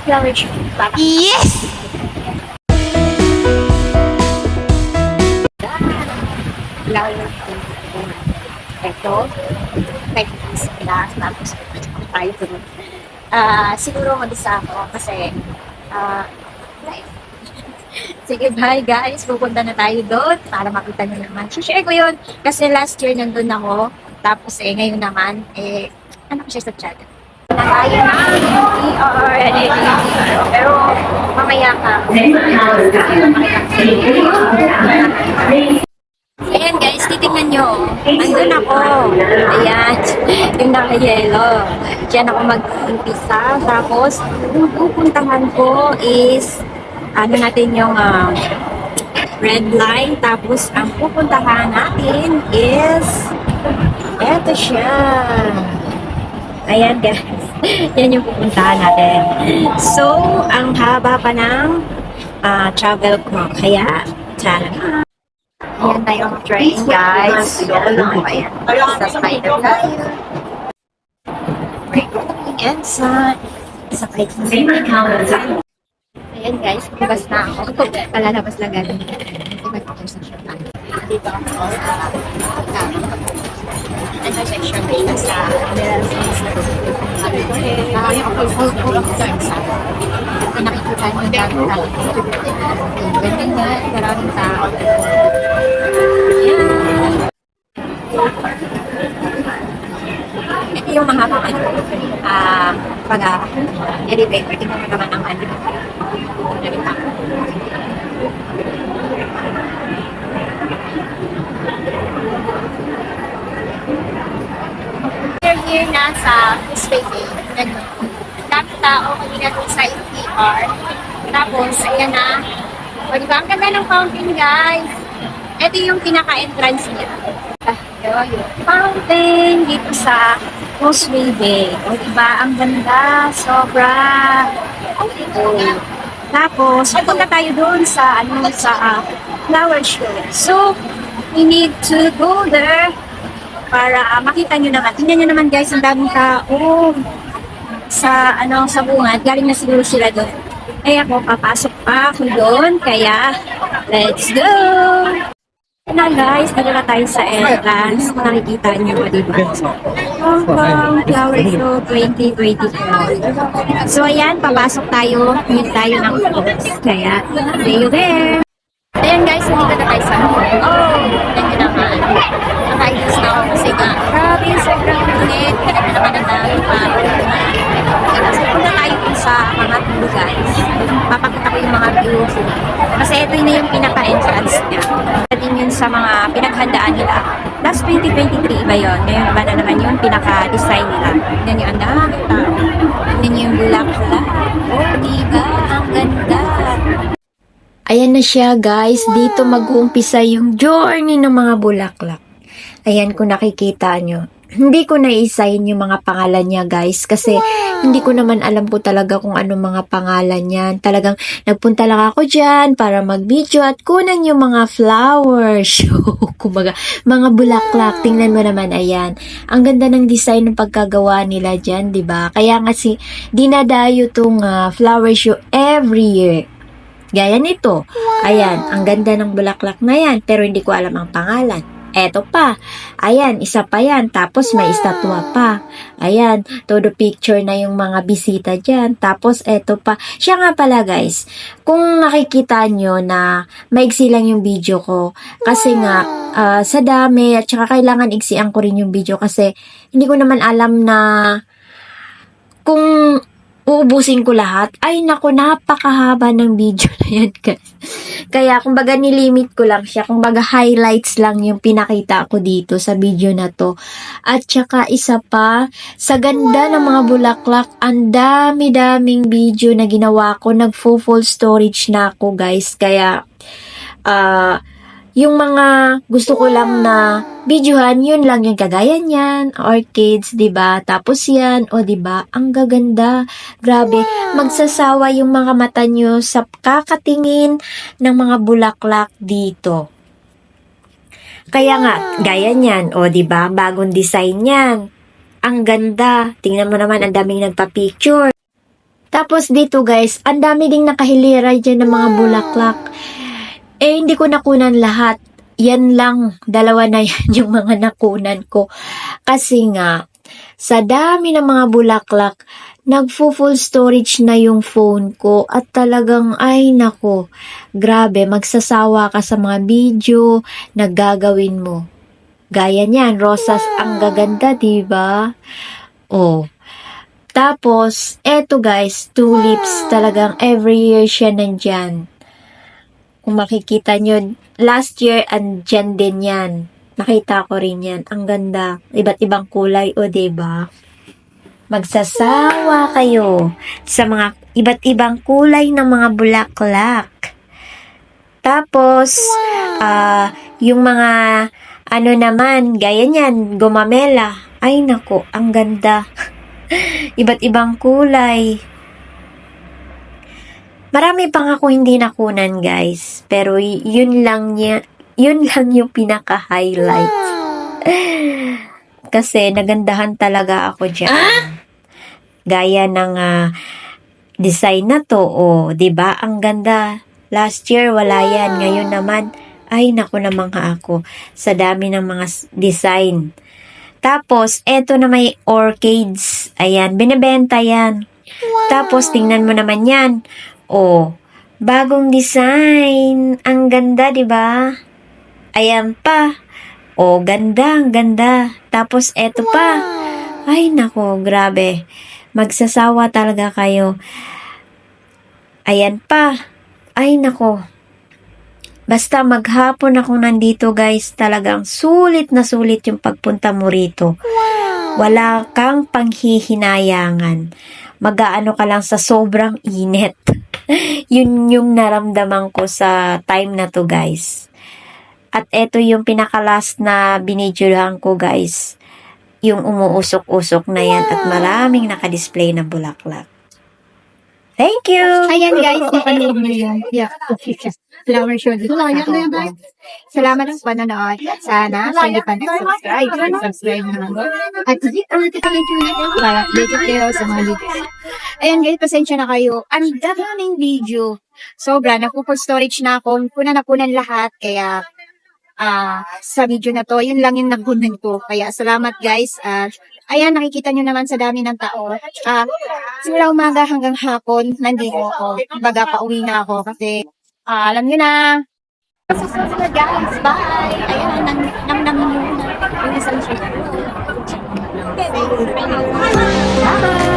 Flower show. Yes! Flower show. Ito. Practice class. Tapos tayo doon. Siguro mag-isa ako kasi sige, bye guys. Pupunta na tayo doon para makita nyo naman. Share ko yun kasi last year nandun ako. Tapos ngayon naman, ano ko siya sa chat. Tayo na, ER, pero mamaya ka. Ayan guys, titingnan nyo. Andun ako. Ayan, yung naka-yellow. Diyan ako mag-umpisa. Tapos, yung pupuntahan ko is, ano natin yung red line. Tapos, ang pupuntahan natin is, eto siya. Ayan guys. Yan yung pupuntahan natin. So, ang haba pa ng travel ko. Kaya, tara na. Ayan tayo ang train, guys. So, ayan. Sasakay na tayo. Ayan, sakay ko. Ayan, guys. Labas na ako. Kalalabas lang ganun. Kasi mag-intersection tayo. Dito ako sa intersection dito sa nakikita nyo dami tayo. Ganyan nga, maraming tao. Ito yung mga pag-elevator. Tingnan mo naman ang We're here na sa Space. Dami tao, kanina doon sa ER. Tapos, ayan na. O, diba? Ang ganda ng fountain, guys. Ito yung pinaka-entrance niya. Yung fountain dito sa Causeway Bay. O, diba? Ang ganda. Sobra. Tapos, pupunta tayo doon sa, flower show. So, we need to go there para makita nyo naman. Tingnan nyo naman guys, ang daming tao sa bungad. Galing na siguro sila doon. Kaya ako, papasok pa ako doon. Kaya, let's go! Na guys, dito na tayo sa entrance. Nakikita nyo, diba? Hong Kong Flower Show 2024. So, ayan, papasok tayo. Meet tayo ng folks. Kaya, see you there! Ayan guys, dito na tayo sa thank you naman. Nakainis na ako kasi grabe, sobrang init. Kaya na naman ang dami pa. Kasi punta tayo sa mga view guys. Papakita ko yung mga views. Kasi ito na yung pinaka-entrance niya. Pwedeng yun sa mga pinaghandaan nila. Last 2023 ba yun? Ngayon ba na naman yung pinaka-design nila. Tignan nyo, ang dami tao. Tignan nyo yung bulak-bulak. Oh, diba? Ang ganda. Ayan na siya guys, dito mag-uumpisa yung journey ng mga bulaklak. Ayan kung nakikita nyo. Hindi ko naisayin yung mga pangalan niya guys kasi hindi ko naman alam po talaga kung ano mga pangalan niyan. Talagang nagpunta lang ako dyan para mag-video at kunan yung mga flower show. Kumbaga, mga bulaklak. Tingnan mo naman, ayan. Ang ganda ng design ng pagkagawa nila dyan, diba? Kaya nga dinadayo tong flower show every year. Gaya nito. Ayan, ang ganda ng bulaklak na yan, pero hindi ko alam ang pangalan. Eto pa. Ayan, isa pa yan. Tapos may estatwa pa. Ayan, todo picture na yung mga bisita dyan. Tapos eto pa. Siya nga pala guys, kung nakikita nyo na maigsi lang yung video ko, kasi nga, sa dami, at saka kailangan igsian ko rin yung video kasi hindi ko naman alam na kung uubusin ko lahat. Ay nako, napakahaba ng video na yan guys. Kaya kumbaga nilimit ko lang siya. Kumbaga highlights lang yung pinakita ko dito sa video na to. At saka isa pa, sa ganda ng mga bulaklak, ang dami-daming video na ginawa ko. Nag-full storage na ako guys. Kaya yung mga gusto ko lang na videohan, yun lang yung kagaya niyan, orchids, 'di ba? Tapos yan, 'di ba? Ang gaganda. Grabe, magsasawa yung mga mata nyo sa kakatingin ng mga bulaklak dito. Kaya nga, gaya niyan, 'di ba? Bagong design niyan. Ang ganda. Tingnan mo naman, ang daming nagpa-picture. Tapos dito guys, ang dami ding nakahilera dyan ng mga bulaklak. Eh, hindi ko nakunan lahat. Yan lang, dalawa na yan yung mga nakunan ko. Kasi nga, sa dami ng mga bulaklak, nagfo-full storage na yung phone ko at talagang, ay nako, grabe, magsasawa ka sa mga video na gagawin mo. Gaya niyan, rosas ang gaganda, diba? Oh. Tapos, eto guys, tulips, talagang every year siya nandyan. Kung makikita nyo, last year, andyan din yan. Nakita ko rin yan. Ang ganda. Iba't ibang kulay, o diba? Magsasawa kayo sa mga iba't ibang kulay ng mga bulaklak. Tapos, yung mga, ano naman, gaya niyan, gumamela. Ay, nako, ang ganda. Iba't ibang kulay. Marami pang ako hindi nakunan, guys. Pero yun lang yung pinaka-highlight. Kasi nagandahan talaga ako dyan. Gaya ng design na to, oh, 'di ba? Ang ganda. Last year wala yan, ngayon naman ay naku naman ako sa dami ng mga design. Tapos eto na may orchids. Ayan, binebenta yan. Tapos tingnan mo naman yan. Oh, bagong design. Ang ganda, 'di ba? Ayan pa. Oh, ganda, ang ganda. Tapos eto pa. Ay nako, grabe. Magsasawa talaga kayo. Ayan pa. Ay nako. Basta maghapon ako nandito guys, talagang sulit na sulit yung pagpunta mo rito. Wala kang panghihinayangan. Mag-aano ka lang sa sobrang init. Yun yung naramdaman ko sa time na to guys. At eto yung pinaka-last na binidyohan ko guys. Yung umuusok-usok na yan at maraming nakadisplay na bulaklak. Thank you! Ayan guys, napanood mo yun. Yeah. Flower show dito. Salamat sa panonood. Sana sa hindi pa nag-subscribe, subscribe na lang. At hindi ko para updated kayo sa mga videos. Ayan guys, pasensya na kayo. Ang daming video. Sobra, naku-full storage na ako. Nakunan lahat. Kaya sa video na to, yun lang yung nakunan ko. Kaya salamat guys. Ayan, nakikita nyo naman sa dami ng tao. Simula umaga hanggang hapon, nandito ako. Baga pauwi na ako kasi alam nyo na. Susunod guys, bye! Ayan, nang yung isang show. Bye!